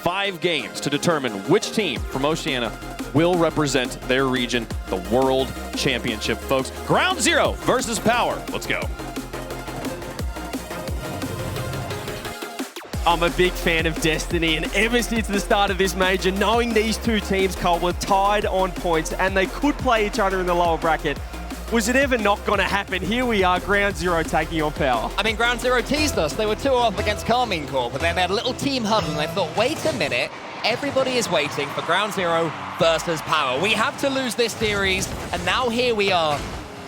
5 games to determine which team from Oceania will represent their region, the World Championship, folks. Ground Zero versus Power. Let's go. I'm a big fan of Destiny, and ever since the start of this major, knowing these two teams, Cole, were tied on points and they could play each other in the lower bracket, was it ever not going to happen? Here we are, Ground Zero taking on Power. I mean, Ground Zero teased us. They were 2-up against Carmine Corp, but then they had a little team huddle and they thought, wait a minute, everybody is waiting for Ground Zero versus Power. We have to lose this series, and now here we are.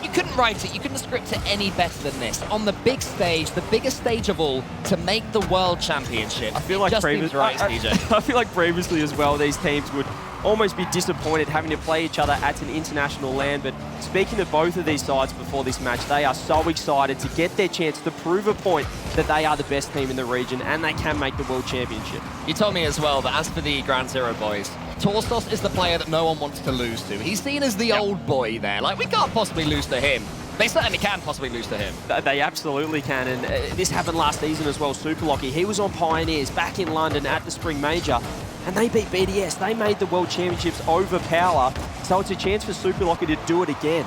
You couldn't write it, you couldn't script it any better than this. On the big stage, the biggest stage of all, to make the World Championship. I feel like I feel like previously as well, these teams would almost be disappointed having to play each other at an international land. But speaking to both of these sides before this match, they are so excited to get their chance to prove a point that they are the best team in the region and they can make the World Championship. You told me as well that as for the Ground Zero boys, Torsos is the player that no one wants to lose to. He's seen as the old boy there. Like, we can't possibly lose to him. They certainly can possibly lose to him. They absolutely can, and this happened last season as well. Super Lucky, he was on Pioneers back in London at the Spring Major, and they beat BDS. They made the World Championships over Power, so it's a chance for Super Lucky to do it again.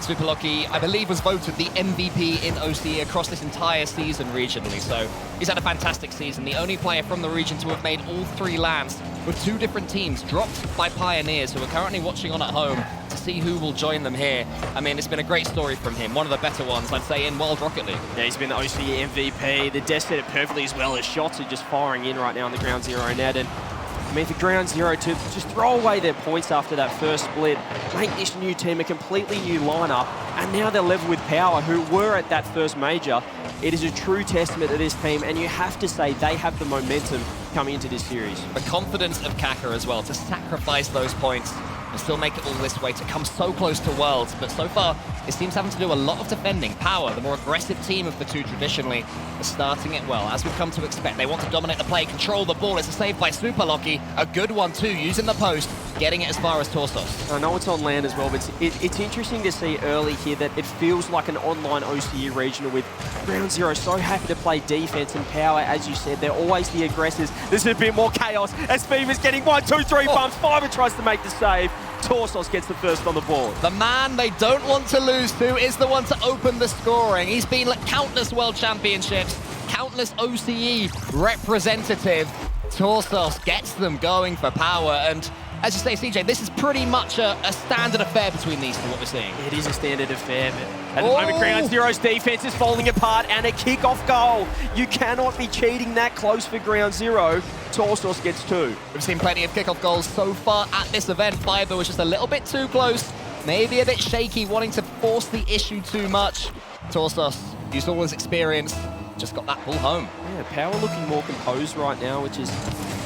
Super Lucky, I believe, was voted the MVP in OCE across this entire season regionally, so he's had a fantastic season. The only player from the region to have made all 3 lands with 2 different teams, dropped by Pioneers, who are currently watching on at home to see who will join them here. I mean, it's been a great story from him, one of the better ones, I'd say, in World Rocket League. Yeah, he's been the OCE MVP. The Des said it perfectly as well. His shots are just firing in right now on the Ground Zero net, and I mean, for Ground Zero to just throw away their points after that first split, make this new team a completely new lineup, and now they're level with Power, who were at that first major. It is a true testament to this team, and you have to say they have the momentum coming into this series. The confidence of Kaka as well, to sacrifice those points and still make it all this way, to come so close to Worlds. But so far, it seems having to do a lot of defending. Power, the more aggressive team of the two traditionally, are starting it well, as we've come to expect. They want to dominate the play, control the ball. It's a save by Super Lucky. A good one too, using the post, getting it as far as Torsos. I know it's on land as well, but it's interesting to see early here that it feels like an online OCE regional with Ground Zero so happy to play defense, and Power, as you said, they're always the aggressors. There's a bit more chaos as Fever's getting 1, 2, 3 bumps. Fiver tries to make the save. Torsos gets the first on the board. The man they don't want to lose to is the one to open the scoring. He's been at countless World Championships, countless OCE representative. Torsos gets them going for Power, and as you say, CJ, this is pretty much a standard affair between these two, what we're seeing. It is a standard affair, but at the moment, Ground Zero's defense is falling apart, and a kick-off goal. You cannot be cheating that close for Ground Zero. Torsos gets 2. We've seen plenty of kickoff goals so far at this event. Fiver was just a little bit too close, maybe a bit shaky, wanting to force the issue too much. Torsos used all his experience, just got that ball home. Yeah, Power looking more composed right now, which is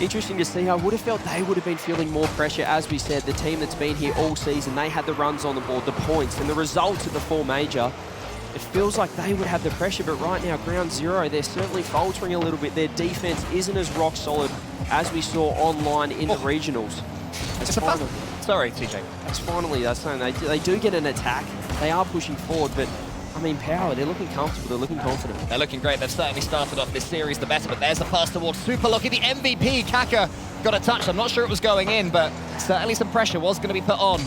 interesting to see. I would have felt they would have been feeling more pressure. As we said, the team that's been here all season, they had the runs on the board, the points, and the results of the 4 major. It feels like they would have the pressure, but right now, Ground Zero, they're certainly faltering a little bit. Their defense isn't as rock solid as we saw online in the regionals. Sorry, TJ. That's something. They do get an attack. They are pushing forward, but I mean, Power, they're looking comfortable, they're looking confident. They're looking great. They've certainly started off this series the better, but there's a pass towards Super Lucky, the MVP. Kaka got a touch. I'm not sure it was going in, but certainly some pressure was going to be put on.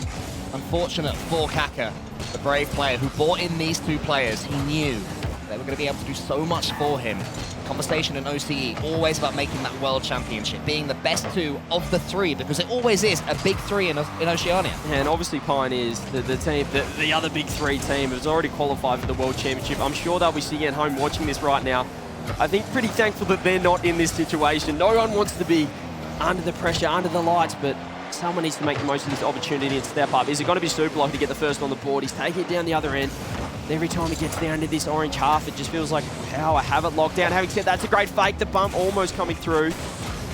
Unfortunate for Kaka, the brave player who brought in these 2 players. He knew they were going to be able to do so much for him. Conversation in OCE, always about making that World Championship, being the best 2 of the 3, because it always is a big 3 in Oceania. And obviously Pioneers, the team, the other big 3 team, has already qualified for the World Championship. I'm sure they'll be sitting at home watching this right now. I think pretty thankful that they're not in this situation. No one wants to be under the pressure, under the lights, but someone needs to make the most of this opportunity and step up. Is it going to be Super Lucky to get the first on the board? He's taking it down the other end. Every time he gets down to this orange half, it just feels like Power have it locked down. Having said that's a great fake. The bump almost coming through.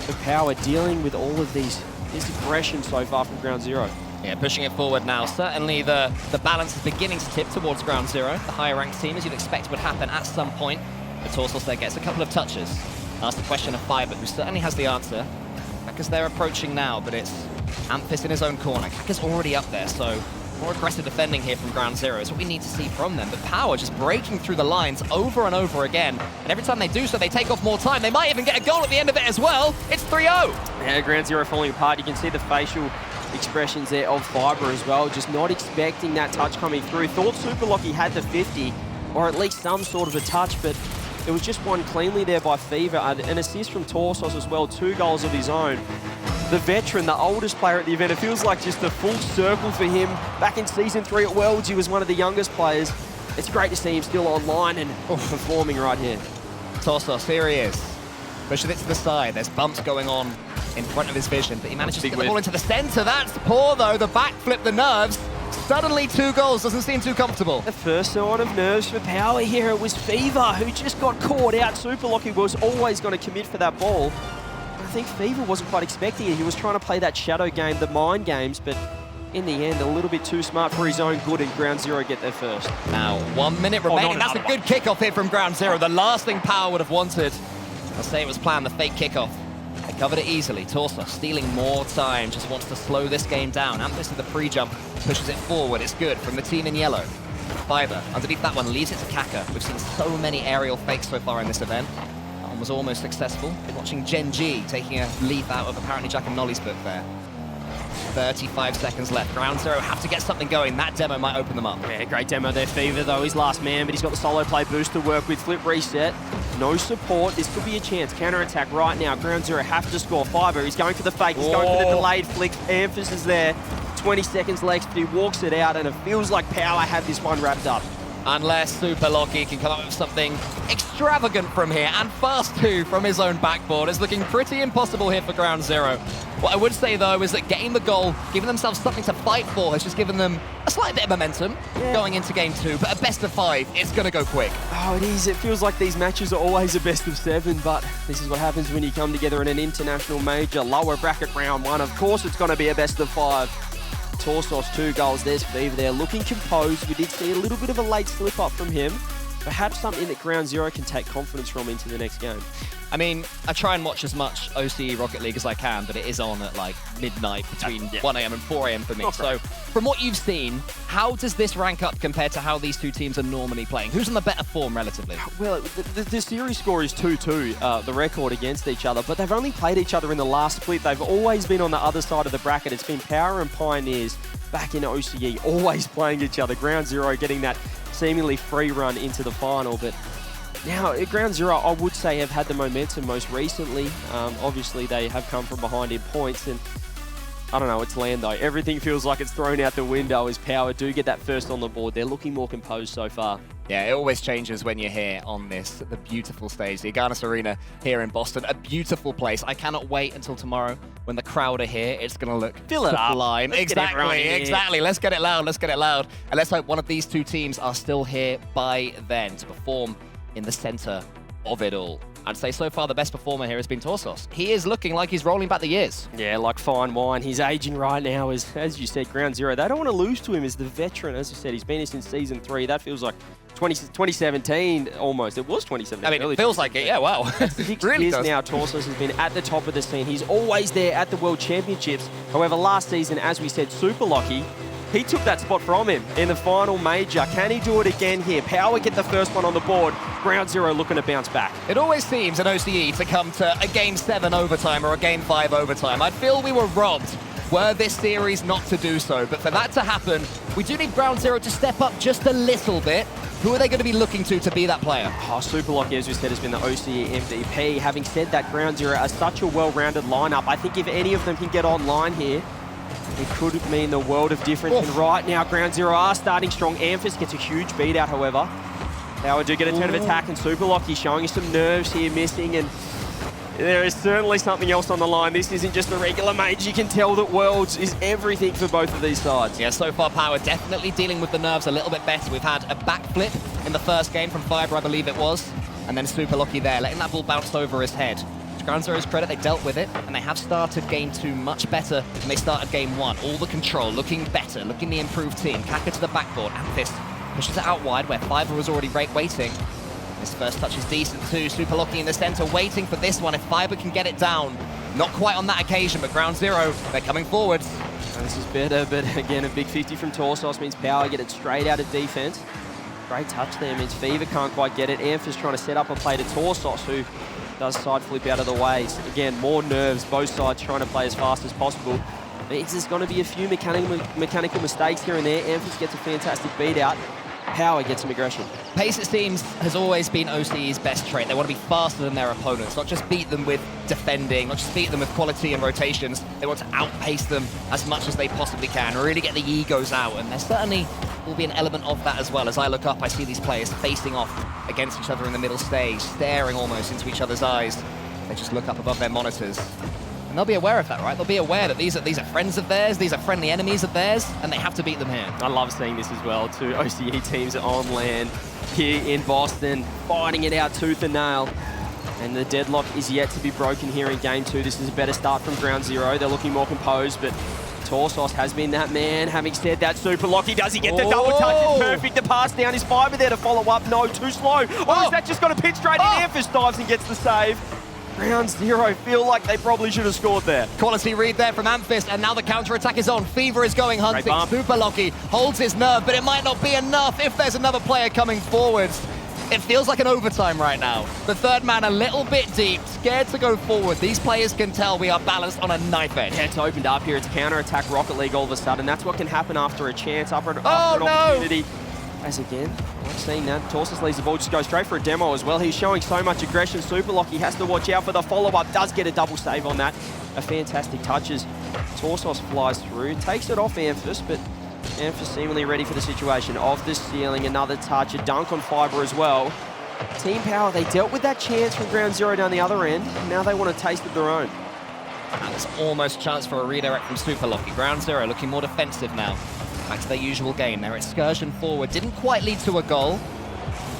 The Power dealing with all of this aggression so far from Ground Zero. Yeah, pushing it forward now. Certainly the balance is beginning to tip towards Ground Zero. The higher ranked team, as you'd expect, would happen at some point. But Torsos there gets a couple of touches. Ask the question of Fiver, who certainly has the answer. Because they're approaching now, but it's Amphis in his own corner. Kaka's already up there, so More aggressive defending here from Ground Zero is what we need to see from them. But Power just breaking through the lines over and over again. And every time they do so, they take off more time. They might even get a goal at the end of it as well. It's 3-0. Yeah, Ground Zero falling apart. You can see the facial expressions there of Fiber as well. Just not expecting that touch coming through. Thought Super Lucky had the 50, or at least some sort of a touch, but it was just won cleanly there by Fever. An assist from Torsos as well, 2 goals of his own. The veteran, the oldest player at the event, it feels like just a full circle for him. Back in Season 3 at Worlds, he was one of the youngest players. It's great to see him still online and performing right here. Torsos, here he is. Pushing it to the side. There's bumps going on in front of his vision, but he manages to get the ball into the center. That's poor, though. The backflip, the nerves. Suddenly 2 goals, doesn't seem too comfortable. The first sign of nerves for Power here, it was Fever who just got caught out. Super Lucky was always going to commit for that ball. I think Fever wasn't quite expecting it. He was trying to play that shadow game, the mind games, but in the end, a little bit too smart for his own good, and Ground Zero get there first. Now, 1 minute remaining. That's a good kickoff here from Ground Zero. The last thing Power would have wanted. I'll say it was planned, the fake kickoff. They covered it easily. Torsos stealing more time, just wants to slow this game down. Amphis to the pre-jump, pushes it forward. It's good from the team in yellow. Fiber underneath that one, leaves it to Kaka. We've seen so many aerial fakes so far in this event. That one was almost successful. Been watching Gen G taking a leap out of apparently Jack and Nolly's book there. 35 seconds left. Ground Zero have to get something going. That demo might open them up. Yeah, great demo there, Fever, though. He's last man, but he's got the solo play boost to work with. Flip reset. No support. This could be a chance. Counter-attack right now. Ground Zero have to score. Fiber, he's going for the fake. He's going for the delayed flick. Amphis is there. 20 seconds left, but he walks it out, and it feels like Power have this one wrapped up. Unless Super Lucky can come up with something extravagant from here, and fast too from his own backboard. It's looking pretty impossible here for Ground Zero. What I would say, though, is that getting the goal, giving themselves something to fight for, has just given them a slight bit of momentum going into Game 2. But a best of 5, it's going to go quick. Oh, it is. It feels like these matches are always a best of 7, but this is what happens when you come together in an international major. Lower bracket round 1. Of course, it's going to be a best of 5. Torsos, 2 goals. There's Fever there, looking composed. We did see a little bit of a late slip-up from him. Perhaps something that Ground Zero can take confidence from into the next game. I mean, I try and watch as much OCE Rocket League as I can, but it is on at like midnight between 1 AM and 4 AM for me. So from what you've seen, how does this rank up compared to how these two teams are normally playing? Who's in the better form relatively? Well, the series score is 2-2, the record against each other, but they've only played each other in the last split. They've always been on the other side of the bracket. It's been Power and Pioneers back in OCE, always playing each other. Ground Zero getting that seemingly free run into the final, but now at Ground Zero, I would say, have had the momentum most recently. Obviously, they have come from behind in points, and I don't know, it's land though. Everything feels like it's thrown out the window as Power do get that first on the board. They're looking more composed so far. Yeah, it always changes when you're here on this, the beautiful stage, the Agganis Arena here in Boston. A beautiful place. I cannot wait until tomorrow when the crowd are here. It's going to look sublime. Exactly. Let's get it loud. Let's get it loud. And let's hope one of these two teams are still here by then to perform in the center of it all. I'd say so far the best performer here has been Torsos. He is looking like he's rolling back the years. Yeah, like fine wine. He's aging right now, as you said, Ground Zero. They don't want to lose to him as the veteran. As you said, he's been here since Season 3. That feels like 2017 almost. It was 2017. I mean, it feels like it. Yeah, wow. 6 really years now, Torsos has been at the top of the scene. He's always there at the World Championships. However, last season, as we said, Super Lucky, he took that spot from him in the final major. Can he do it again here? Power get the first one on the board. Ground Zero looking to bounce back. It always seems in OCE to come to a Game 7 overtime or a Game 5 overtime. I feel we were robbed were this series not to do so. But for that to happen, we do need Ground Zero to step up just a little bit. Who are they going to be looking to be that player? Oh, Super Lucky, as we said, has been the OCE MVP. Having said that, Ground Zero are such a well-rounded lineup. I think if any of them can get online here, it could mean the world of difference. And right now, Ground Zero are starting strong. Amphis gets a huge beat out, however. Power do get a turn of attack, and Super Lucky showing us some nerves here missing, and there is certainly something else on the line. This isn't just a regular mage. You can tell that Worlds is everything for both of these sides. Yeah, so far Power definitely dealing with the nerves a little bit better. We've had a backflip in the first game from Fiber, I believe it was, and then Super Lucky there, letting that ball bounce over his head. To Ground Zero's credit, they dealt with it, and they have started Game 2 much better than they started Game 1. All the control, looking better, looking the improved team. Kaka to the backboard, Amphis pushes it out wide where Fiber was already waiting. His first touch is decent too. Super Lucky in the center, waiting for this one. If Fiber can get it down. Not quite on that occasion, but Ground Zero, they're coming forward. This is better, but again, a big 50 from Torsos means Power get it straight out of defense. Great touch there, means Fever can't quite get it. Ampha's trying to set up a play to Torsos, who does side flip out of the ways. Again, more nerves, both sides trying to play as fast as possible. Means there's going to be a few mechanical mistakes here and there. Ampha's gets a fantastic beat out. Power gets some aggression. Pace, it seems, has always been OCE's best trait. They want to be faster than their opponents, not just beat them with defending, not just beat them with quality and rotations. They want to outpace them as much as they possibly can, really get the egos out, and there certainly will be an element of that as well. As I look up, I see these players facing off against each other in the middle stage, staring almost into each other's eyes. They just look up above their monitors. And they'll be aware of that, right? They'll be aware that these are friends of theirs, these are friendly enemies of theirs, and they have to beat them here. I love seeing this as well. Two OCE teams on land here in Boston, fighting it out tooth and nail. And the deadlock is yet to be broken here in Game 2. This is a better start from Ground Zero. They're looking more composed, but Torsos has been that man. Having said that, Super Locky, does he get the double touch? It's perfect. The pass down. Is Fiber there to follow up? No, too slow. Or is that just going to pitch straight in? Ampha's dives and gets the save. Ground Zero feel like they probably should have scored there. Quality read there from Amphis, and now the counter-attack is on. Fever is going hunting. Super Locky holds his nerve, but it might not be enough if there's another player coming forwards. It feels like an overtime right now. The third man a little bit deep, scared to go forward. These players can tell we are balanced on a knife edge. Yeah, it's opened up here. It's counter-attack Rocket League all of a sudden. That's what can happen after a chance, after an opportunity. As again, like seeing that, Torsos leaves the ball, just goes straight for a demo as well. He's showing so much aggression. Super Locky has to watch out for the follow-up. Does get a double save on that. A fantastic touches. Torsos flies through, takes it off Amphis, but Amphis seemingly ready for the situation. Off the ceiling, another touch, a dunk on Fiber as well. Team Power, they dealt with that chance from Ground Zero down the other end. Now they want a taste of their own. And there's almost a chance for a redirect from Super Locky. Ground Zero looking more defensive now. Back to their usual game. Their excursion forward didn't quite lead to a goal.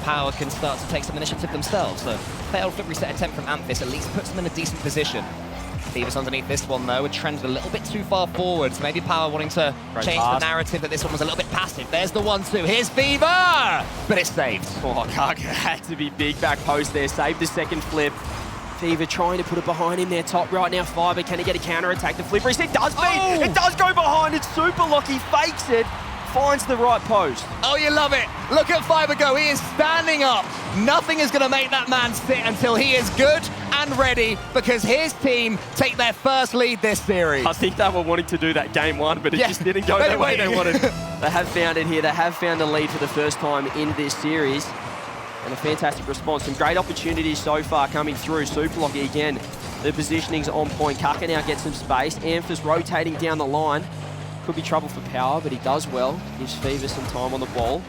Power can start to take some initiative themselves. The failed flip reset attempt from Amphis at least puts them in a decent position. Fever's underneath this one, though, and trended a little bit too far forwards. Maybe Power wanting to change the narrative that this one was a little bit passive. There's the 1-2. Here's Fever! But it's saved. Oh, Kaka had to be big back post there. Saved the second flip. Fever trying to put it behind him there, top right now. Fiber, can he get a counter-attack? The flipper, it does beat! It does go behind, it's Super Locky, fakes it, finds the right post. Oh, you love it. Look at Fiber go, he is standing up. Nothing is gonna make that man sit until he is good and ready, because his team take their first lead this series. I think they were wanting to do that game one, but it just didn't go the way they wanted. They have found it here, they have found the lead for the first time in this series. And a fantastic response. Some great opportunities so far coming through. Super Locky again. The positioning's on point. Kaka now gets some space. Amphis rotating down the line. Could be trouble for Power, but he does well. Gives Fever some time on the ball.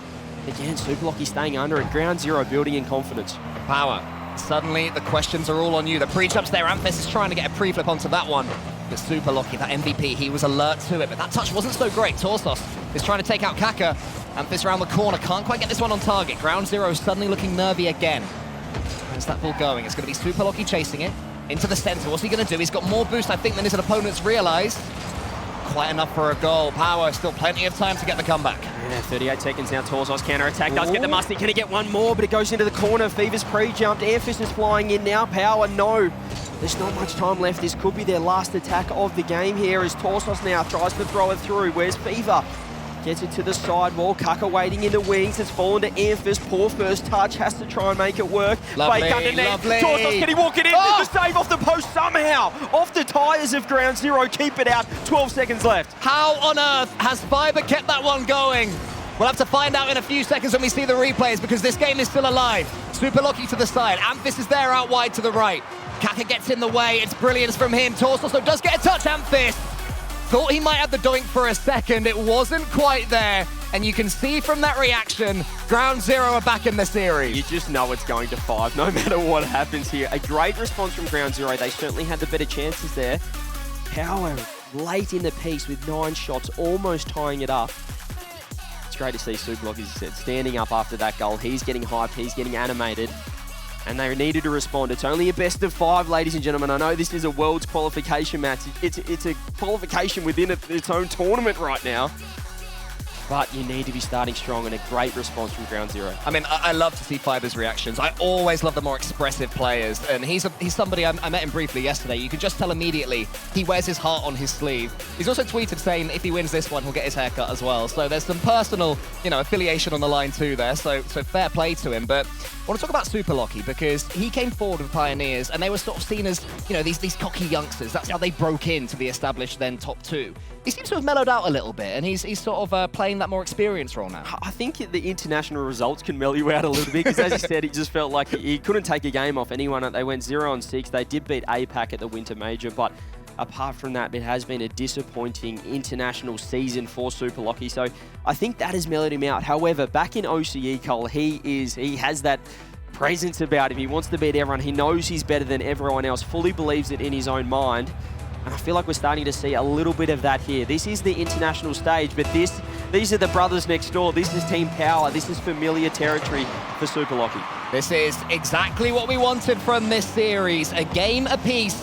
Again, Super Locky staying under it. Ground Zero building in confidence. Power. Suddenly, the questions are all on you. The pre-jumps there. Amphis is trying to get a pre-flip onto that one. But Super Locky, that MVP, he was alert to it. But that touch wasn't so great. Torsos is trying to take out Kaka. Amphis around the corner, can't quite get this one on target. Ground Zero suddenly looking nervy again. Where's that ball going? It's going to be Super Locky chasing it into the center. What's he going to do? He's got more boost, I think, than his opponents realized. Quite enough for a goal. Power, still plenty of time to get the comeback. Yeah, 38 seconds now. Torsos counter-attack. Does get the musty. Can he get one more? But it goes into the corner. Fever's pre-jumped. Amphis is flying in now. Power, no. There's not much time left. This could be their last attack of the game here as Torsos now tries to throw it through. Where's Fever? Gets it to the sidewall. Kaka waiting in the wings. It's fallen to Amphis. Poor first touch. Has to try and make it work. Lovely, Fake underneath. lovely. Torsos, can he walk it in? The save off the post somehow. Off the tyres of Ground Zero. Keep it out. 12 seconds left. How on earth has Fiber kept that one going? We'll have to find out in a few seconds when we see the replays, because this game is still alive. Super Locky to the side. Amphis is there out wide to the right. Kaka gets in the way. It's brilliance from him. Torsos though does get a touch. Amphis thought he might have the doink for a second. It wasn't quite there. And you can see from that reaction, Ground Zero are back in the series. You just know it's going to 5, no matter what happens here. A great response from Ground Zero. They certainly had the better chances there. Power late in the piece with 9 shots, almost tying it up. It's great to see Super Locky, as you said, standing up after that goal. He's getting hyped, he's getting animated. And they needed to respond. It's only a best of 5, ladies and gentlemen. I know this is a world's qualification match. It's a qualification within its own tournament right now. but you need to be starting strong, and a great response from Ground Zero. I mean, I love to see Fiber's reactions. I always love the more expressive players, and he's somebody, I met him briefly yesterday. You can just tell immediately he wears his heart on his sleeve. He's also tweeted saying if he wins this one, he'll get his haircut as well. So there's some personal, affiliation on the line too there, so fair play to him. But I want to talk about Super Locky, because he came forward with Pioneers, and they were sort of seen as, these cocky youngsters. That's how they broke into the established then top 2. He seems to have mellowed out a little bit, and he's sort of playing that more experienced role now. I think the international results can mellow you out a little bit, because as you said, he just felt like he couldn't take a game off anyone. They went 0-6. They did beat APAC at the Winter Major, but apart from that, it has been a disappointing international season for Super Locky. So I think that has mellowed him out. However, back in OCE, Cole, he has that presence about him. He wants to beat everyone. He knows he's better than everyone else, fully believes it in his own mind. And I feel like we're starting to see a little bit of that here. This is the international stage, but these are the brothers next door. This is Team Power. This is familiar territory for Super Locky. This is exactly what we wanted from this series. A game apiece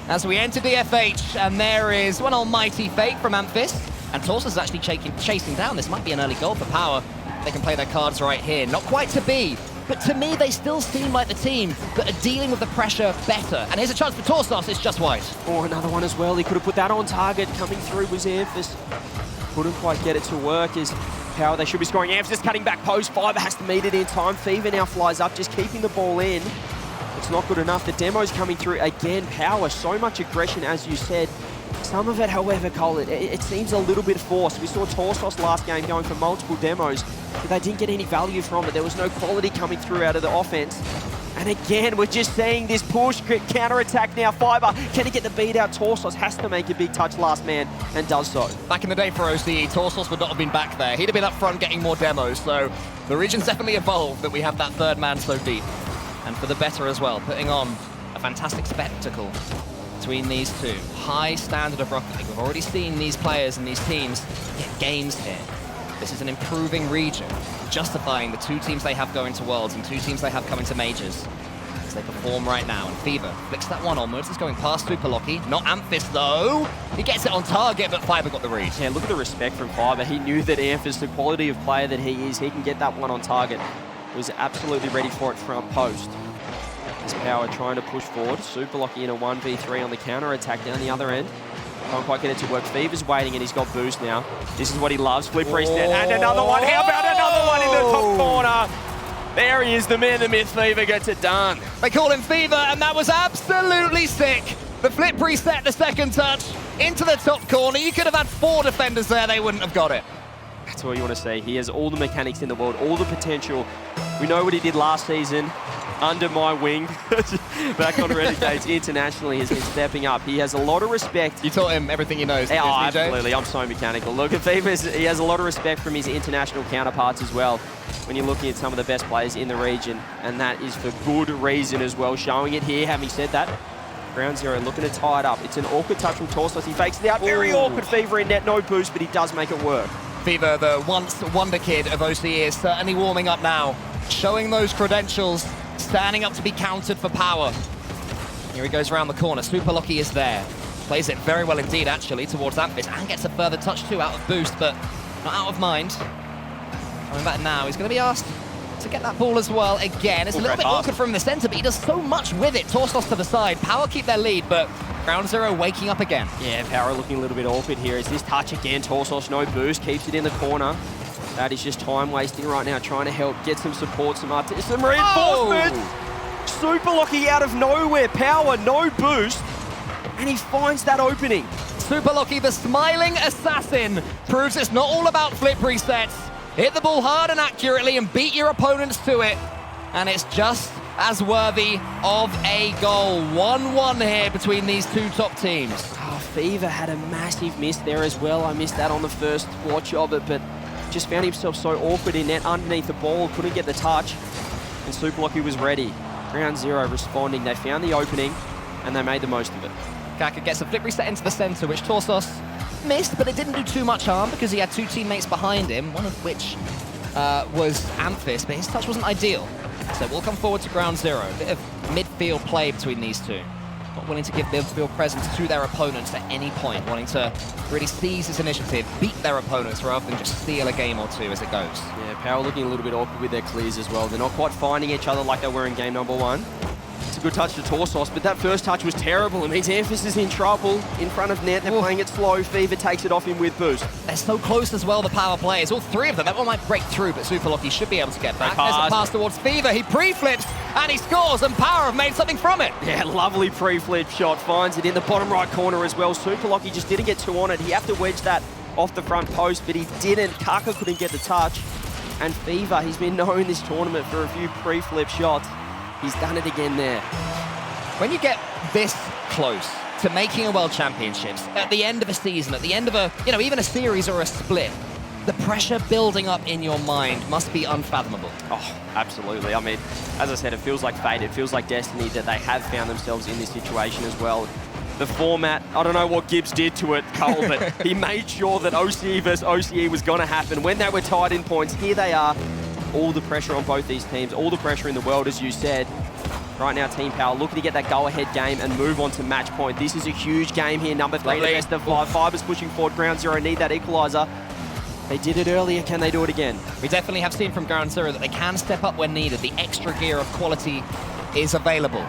as we enter DFH, and there is one almighty fake from Amphis. And Torsus is actually chasing down. This might be an early goal for Power. They can play their cards right here. Not quite to be, but to me, they still seem like the team that are dealing with the pressure better. And here's a chance for Torsos, it's just wide. Oh, another one as well. He could have put that on target. Coming through was Amphis. Couldn't quite get it to work. Is Power, they should be scoring. Amphis cutting back post. Fiber has to meet it in time. Fever now flies up, just keeping the ball in. It's not good enough. The demo's coming through again. Power, so much aggression, as you said. Some of it, however, Cole, it seems a little bit forced. We saw Torsos last game going for multiple demos, but they didn't get any value from it. There was no quality coming through out of the offense. And again, we're just seeing this push, counter-attack now. Fiber, can he get the beat out? Torsos has to make a big touch last man, and does so. Back in the day for OCE, Torsos would not have been back there. He'd have been up front getting more demos, so the region's definitely evolved that we have that third man so deep. And for the better as well, putting on a fantastic spectacle between these two. High standard of Rocket League. We've already seen these players and these teams get games here. This is an improving region, justifying the 2 teams they have going to Worlds and 2 teams they have coming to Majors as they perform right now. And Fever flicks that one onwards. It's going past Super Locky. Not Amphis, though. He gets it on target, but Fiber got the read. Yeah, look at the respect from Fiber. He knew that Amphis, the quality of player that he is, he can get that one on target. Was absolutely ready for it front post. This Power trying to push forward. Super Locky in a 1v3 on the counter-attack down the other end. Can't quite get it to work. Fever's waiting, and he's got boost now. This is what he loves. Flip reset, and another one. How about another one in the top corner? There he is, the man, the myth. Fever gets it done. They call him Fever, and that was absolutely sick. The flip reset, the second touch, into the top corner. You could have had 4 defenders there. They wouldn't have got it. That's all you want to see. He has all the mechanics in the world, all the potential. We know what he did last season. Under my wing, back on Renegades internationally, has been stepping up. He has a lot of respect. You taught him everything he knows. Oh, absolutely. I'm so mechanical. Look, at Fever, he has a lot of respect from his international counterparts as well, when you're looking at some of the best players in the region, and that is for good reason as well. Showing it here. Having said that, Ground Zero looking to tie it up. It's an awkward touch from Torsos. He fakes it out. Very awkward. Fever in net. No boost, but he does make it work. Fever, the once wonder kid of OCE, is certainly warming up now, showing those credentials, standing up to be countered for Power. Here he goes around the corner. Super Locky is there. Plays it very well indeed, actually, towards Amphis, and gets a further touch too, out of boost, but not out of mind. Coming back now, he's going to be asked to get that ball as well again. It's a little bit awkward from the center, but he does so much with it. Torsos to the side. Power keep their lead, but Ground Zero waking up again. Yeah, Power looking a little bit awkward here. Is this touch again? Torsos, no boost, keeps it in the corner. That is just time wasting right now, trying to help get some support, some reinforcement. Super Locky out of nowhere. Power, no boost, and he finds that opening. Super Locky, the smiling assassin, proves it's not all about flip resets. Hit the ball hard and accurately and beat your opponents to it. And it's just as worthy of a goal. 1-1 here between these 2 top teams. Oh, Fever had a massive miss there as well. I missed that on the first watch of it, but just found himself so awkward in net underneath the ball, couldn't get the touch, and Super Locky was ready. Ground Zero responding. They found the opening, and they made the most of it. Kaka gets a flip reset into the center, which Torsos missed, but it didn't do too much harm because he had 2 teammates behind him, one of which was Amphis, but his touch wasn't ideal. So we'll come forward to Ground Zero. A bit of midfield play between these 2. not willing to give the field presence to their opponents at any point, wanting to really seize this initiative, beat their opponents rather than just steal a game or two as it goes. Yeah, Power looking a little bit awkward with their clears as well. They're not quite finding each other like they were in game number 1. It's a good touch to Torsos, but that first touch was terrible. It means Amphis is in trouble in front of net. They're playing it slow. Fever takes it off him with boost. They're so close as well, the Power players. All 3 of them. That one might break through, but Super Lucky should be able to get back. There's a pass towards Fever. He pre-flips, and he scores, and Power have made something from it. Yeah, lovely pre-flip shot. Finds it in the bottom right corner as well. Super Lucky just didn't get 2 on it. He had to wedge that off the front post, but he didn't. Kaka couldn't get the touch. And Fever, he's been known this tournament for a few pre-flip shots. He's done it again there. When you get this close to making a World Championships, at the end of a season, at the end of a, even a series or a split, the pressure building up in your mind must be unfathomable. Oh, absolutely. I mean, as I said, it feels like fate. It feels like destiny that they have found themselves in this situation as well. The format, I don't know what Gibbs did to it, Cole, but he made sure that OCE versus OCE was going to happen. When they were tied in points, here they are. All the pressure on both these teams, all the pressure in the world, as you said. Right now, Team Power looking to get that go-ahead game and move on to match point. This is a huge game here, number 3, the best of 5. Fiber's pushing forward, Ground Zero need that equalizer. They did it earlier, can they do it again? We definitely have seen from Ground Zero that they can step up when needed. The extra gear of quality is available.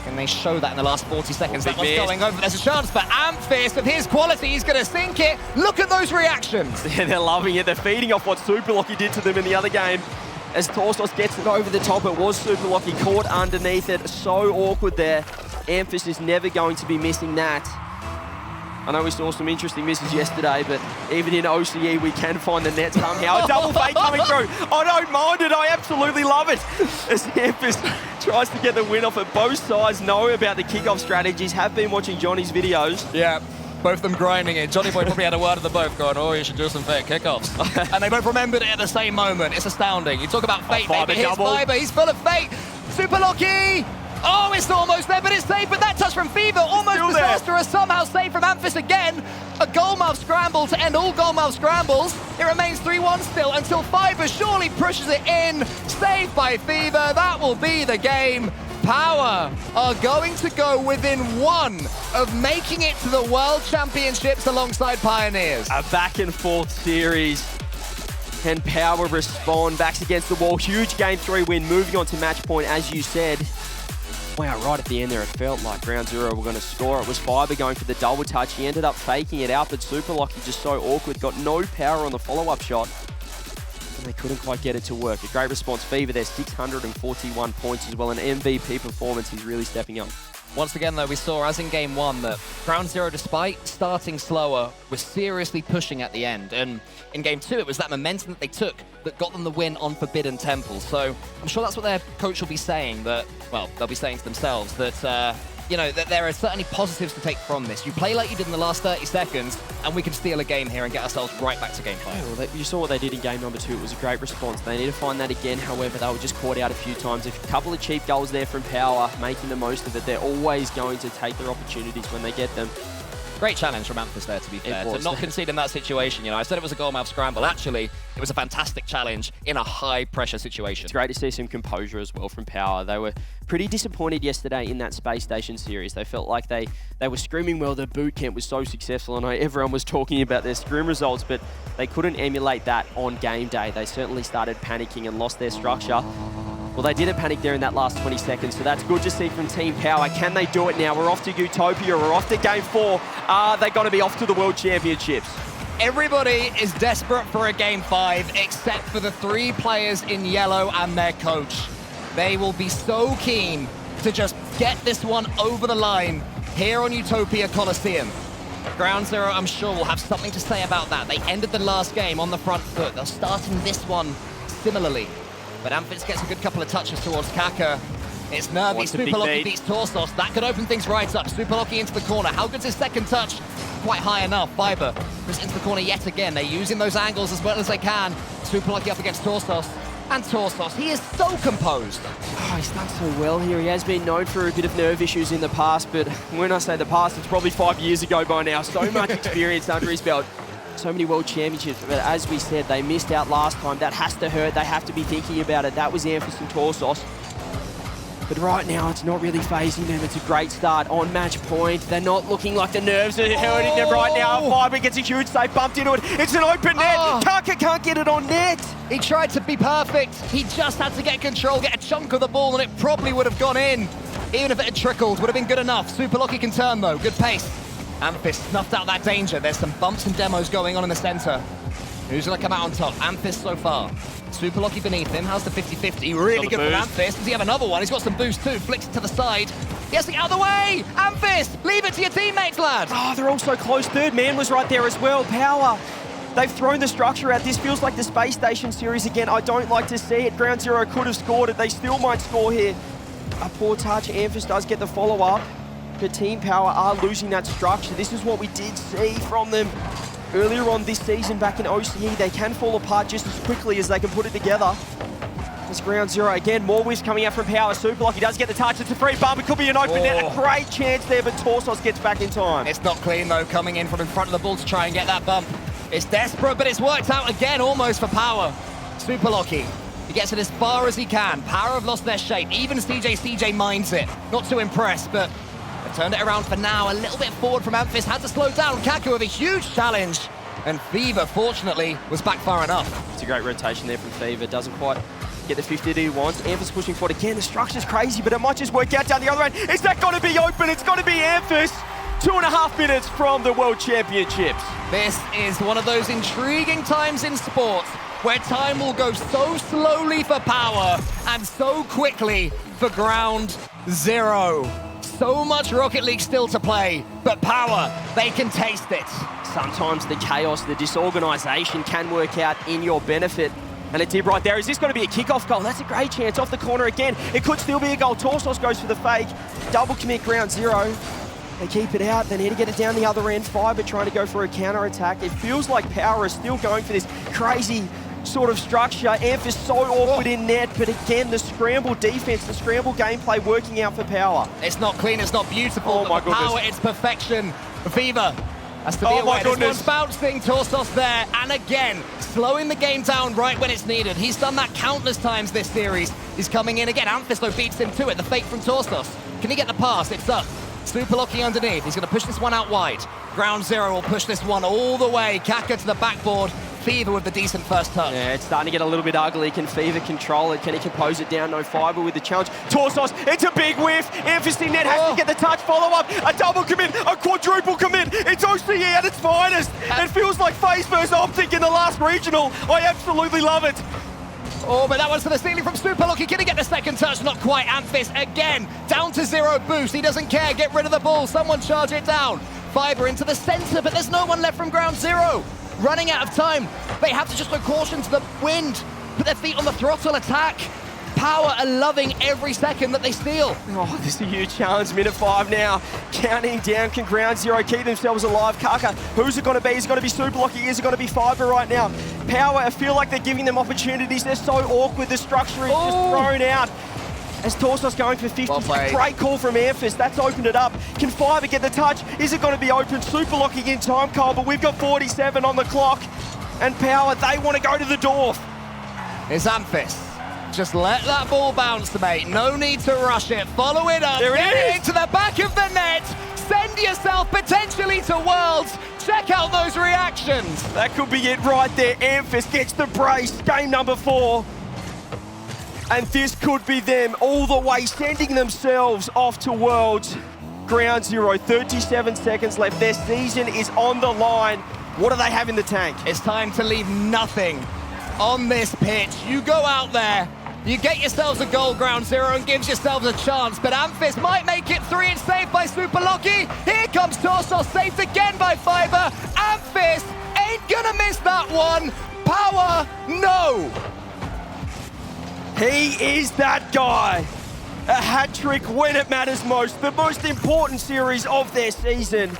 Can they show that in the last 40 seconds? That one's going over. There's a chance for Amphis with his quality. He's going to sink it. Look at those reactions. Yeah, they're loving it. They're feeding off what Super Lucky did to them in the other game. As Torsos gets it over the top, it was Super Lucky caught underneath it. So awkward there. Amphis is never going to be missing that. I know we saw some interesting misses yesterday, but even in OCE, we can find the net somehow. A double fake coming through. I don't mind it. I absolutely love it. As Amphis tries to get the win off it. Both sides know about the kickoff strategies, have been watching Johnny's videos. Yeah. Both of them grinding it. Johnny Boy probably had a word of the both going, oh, you should do some fake kickoffs. And they both remembered it at the same moment. It's astounding. You talk about fate, Fiber but here's double. Fiber. He's full of fate. Super Lucky. Oh, it's almost there, but it's safe. But that touch from Fever, almost Still disastrous. Somehow saved from Amphis again. A goalmouth scramble to end all goalmouth scrambles. It remains 3-1 still until Fiber surely pushes it in. Saved by Fever. That will be the game. Power are going to go within 1 of making it to the World Championships alongside Pioneers. A back and forth series. Can Power respond? Backs against the wall. Huge game 3 win. Moving on to match point, as you said. Wow, right at the end there, it felt like Ground Zero were going to score. It was Fiber going for the double touch. He ended up faking it out, but Super Lucky just so awkward. Got no power on the follow-up shot. And they couldn't quite get it to work. A great response. Fever there, 641 points as well. An MVP performance. He's really stepping up. Once again, though, we saw, as in Game 1, that Ground Zero, despite starting slower, was seriously pushing at the end. And in Game 2, it was that momentum that they took that got them the win on Forbidden Temple. So I'm sure that's what their coach will be saying, that, well, they'll be saying to themselves, that, that there are certainly positives to take from this. You play like you did in the last 30 seconds, and we can steal a game here and get ourselves right back to Game 5. Yeah, well, you saw what they did in game number 2. It was a great response. They need to find that again. However, they were just caught out a few times. A couple of cheap goals there from Power, making the most of it. They're always going to take their opportunities when they get them. Great challenge from Amphis there, to be fair, to not concede in that situation. I said it was a goalmouth scramble. Actually, it was a fantastic challenge in a high-pressure situation. It's great to see some composure as well from Power. They were pretty disappointed yesterday in that Space Station series. They felt like they were scrimming well. The boot camp was so successful. I know everyone was talking about their scrim results, but they couldn't emulate that on game day. They certainly started panicking and lost their structure. Well, they didn't panic there in that last 20 seconds, so that's good to see from Team Power. Can they do it now? We're off to Utopia. We're off to Game 4. Are they going to be off to the World Championships? Everybody is desperate for a Game 5, except for the 3 players in yellow and their coach. They will be so keen to just get this one over the line here on Utopia Coliseum. Ground Zero, I'm sure, will have something to say about that. They ended the last game on the front foot. They're starting this one similarly. But Amphis gets a good couple of touches towards Kaka. It's nervy. Super Lucky beats Torsos. That could open things right up. Super Lucky into the corner. How good's his second touch? Quite high enough. Fiber just into the corner yet again. They're using those angles as well as they can. Super Lucky up against Torsos. And Torsos, he is so composed. Oh, he's done so well here. He has been known for a bit of nerve issues in the past, but when I say the past, it's probably 5 years ago by now. So much experience under his belt. So many World Championships, but as we said, they missed out last time. That has to hurt. They have to be thinking about it. That was Amphis and Torsos. But right now, it's not really phasing them. It's a great start on match point. They're not looking like the nerves are hurting them right now. Fiber gets a huge save, bumped into it. It's an open net. Kaka can't get it on net. He tried to be perfect. He just had to get control, get a chunk of the ball, and it probably would have gone in. Even if it had trickled, would have been good enough. Super Lucky can turn, though. Good pace. Amphis snuffed out that danger. There's some bumps and demos going on in the center. Who's going to come out on top? Amphis so far. Super Lucky beneath him. How's the 50-50? Really good from Amphis. Does he have another one? He's got some boost too. Flicks it to the side. He has to get out of the way! Amphis! Leave it to your teammates, lad! Oh, they're all so close. Third man was right there as well. Power. They've thrown the structure out. This feels like the Space Station series again. I don't like to see it. Ground Zero could have scored it. They still might score here. A poor touch. Amphis does get the follow-up. But Team Power are losing that structure. This is what we did see from them earlier on this season back in OCE. They can fall apart just as quickly as they can put it together. It's Ground Zero again. More whiffs coming out from Power. Super Lucky does get the touch. It's a free bump. It could be an open net. A great chance there, but Torsos gets back in time. It's not clean, though, coming in from in front of the ball to try and get that bump. It's desperate, but it's worked out again almost for Power. Super Lucky. He gets it as far as he can. Power have lost their shape. Even CJ minds it. Not too impressed, but they've turned it around for now. A little bit forward from Amphis. Had to slow down. Kaku with a huge challenge. And Fever, fortunately, was back far enough. It's a great rotation there from Fever. Doesn't quite get the 50 that he wants. Amphis pushing forward again. The structure's crazy, but it might just work out down the other end. Is that going to be open? It's going to be Amphis. 2.5 minutes from the World Championships. This is one of those intriguing times in sport where time will go so slowly for Power and so quickly for Ground Zero. So much Rocket League still to play, but Power, they can taste it. Sometimes the chaos, the disorganisation can work out in your benefit. And it did right there. Is this going to be a kickoff goal? That's a great chance. Off the corner again. It could still be a goal. Torsos goes for the fake. Double commit Ground Zero. They keep it out. They need to get it down the other end. Fiber trying to go for a counter-attack. It feels like Power is still going for this crazy sort of structure. Amphis so awkward in net, but again, the scramble defense, the scramble gameplay working out for Power. It's not clean, it's not beautiful, oh my but for Power, it's perfection. Fever has to be aware. This one's bouncing, Torsos there, and again, slowing the game down right when it's needed. He's done that countless times this series. He's coming in again. Amphis, though, beats him to it. The fake from Torsos. Can he get the pass? It's up. Super Lucky underneath. He's going to push this one out wide. Ground Zero will push this one all the way. Kaka to the backboard. Fever with the decent first touch. Yeah, it's starting to get a little bit ugly. Can Fever control it? Can he compose it down? No Fiber with the challenge. Torsos, it's a big whiff. Amphis in net has to get the touch. Follow up. A double commit. A quadruple commit. It's OCE at its finest. It feels like FaZe vs Optic in the last regional. I absolutely love it. Oh, but that one's to the ceiling from Super Lucky. Can he get the second touch? Not quite. Amphis again. Down to 0 boost. He doesn't care. Get rid of the ball. Someone charge it down. Fiber into the center, but there's no one left from Ground Zero. Running out of time. They have to just throw caution to the wind. Put their feet on the throttle, attack. Power are loving every second that they steal. Oh, this is a huge challenge. Minute 5 now. Counting down. Can Ground Zero keep themselves alive? Kaka, who's it going to be? Is it going to be Super Lucky? Is it going to be Fiber right now? Power, I feel like they're giving them opportunities. They're so awkward. The structure is just thrown out. As Torsos going for 50. Great call from Amphis. That's opened it up. Can Fiber get the touch? Is it going to be open? Super Lucky in time, Cole, but we've got 47 on the clock. And Power, they want to go to the door. It's Amphis. Just let that ball bounce, mate. No need to rush it. Follow it up. There it is. Into the back of the net. Send yourself potentially to Worlds. Check out those reactions. That could be it right there. Amphis gets the brace. Game number 4. And this could be them all the way, sending themselves off to Worlds. Ground Zero, 37 seconds left. Their season is on the line. What do they have in the tank? It's time to leave nothing on this pitch. You go out there, you get yourselves a goal, Ground Zero, and gives yourselves a chance. But Amphis might make it 3. It's saved by Super Lucky. Here comes Torsos, saved again by Fiber. Amphis ain't gonna miss that one. Power, no. He is that guy. A hat-trick when it matters most. The most important series of their season.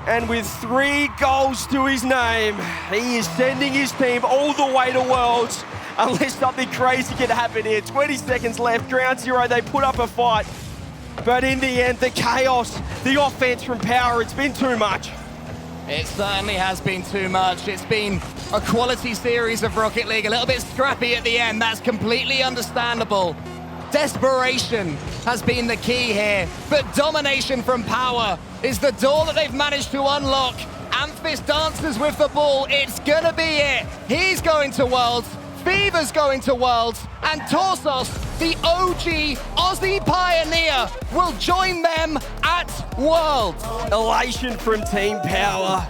And with 3 goals to his name, he is sending his team all the way to Worlds. Unless something crazy can happen here. 20 seconds left. Ground Zero, they put up a fight. But in the end, the chaos, the offense from Power, it's been too much. It certainly has been too much. It's been a quality series of Rocket League, a little bit scrappy at the end. That's completely understandable. Desperation has been the key here, but domination from Power is the door that they've managed to unlock. Amphis dances with the ball, it's gonna be it. He's going to Worlds, Fever's going to Worlds, and Torsos, the OG Aussie Pioneer, will join them at Worlds. Elation from Team Power.